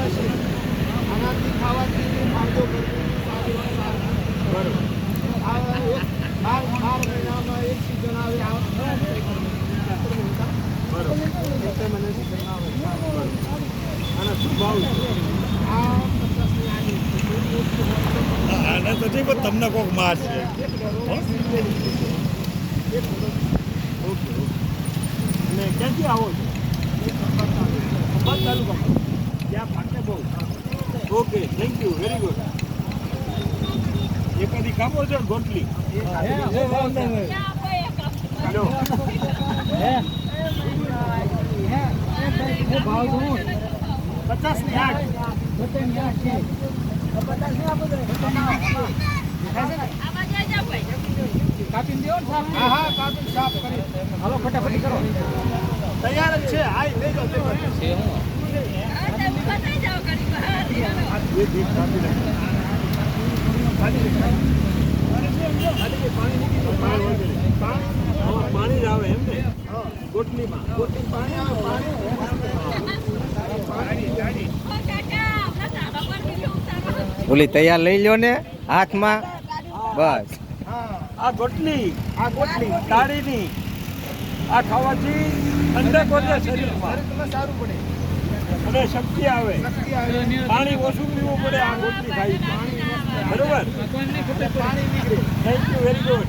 આનાથી ખાવાથી ફાયદો બરોબર. આ 12 મહિનામાં એક સિઝન આવે બરોબર મને સિઝન આવે બરોબર. આના સ્વભાવ આ 50 આને તો નહીં પણ તમને કોઈક માર છે. ઓકે અને ક્યાંથી આવો છો? ખંભાત તાલુકા ત્યાં પાકે બહુ. Okay thank you very good. એ કદી કાપો છો ગોટલી? હેલો ભાવ 50 ની 8 છે. કાપીને દેવો ને સાફ? હા કાપીને સાફ કરી. હાલો ફટાફટ કરો. તૈયાર જ છે. હા લઈ જાઓ છે હું પાણી જ આવે એમ ને ગોટલીમાં? ગોટલી પાણી આવે. ઓલી તૈયાર લઈ લ્યો ને હાથમાં બસ. આ ગોટલી તાળીની આ ખાવાથી ઠંડક વધે શરીરમાં સારું પડે અને શક્તિ આવે. પાણી ઓછું પીવું પડે આ ગોટલી ખાઈ. બરોબર. પાણી નીકળે. Thank you very good.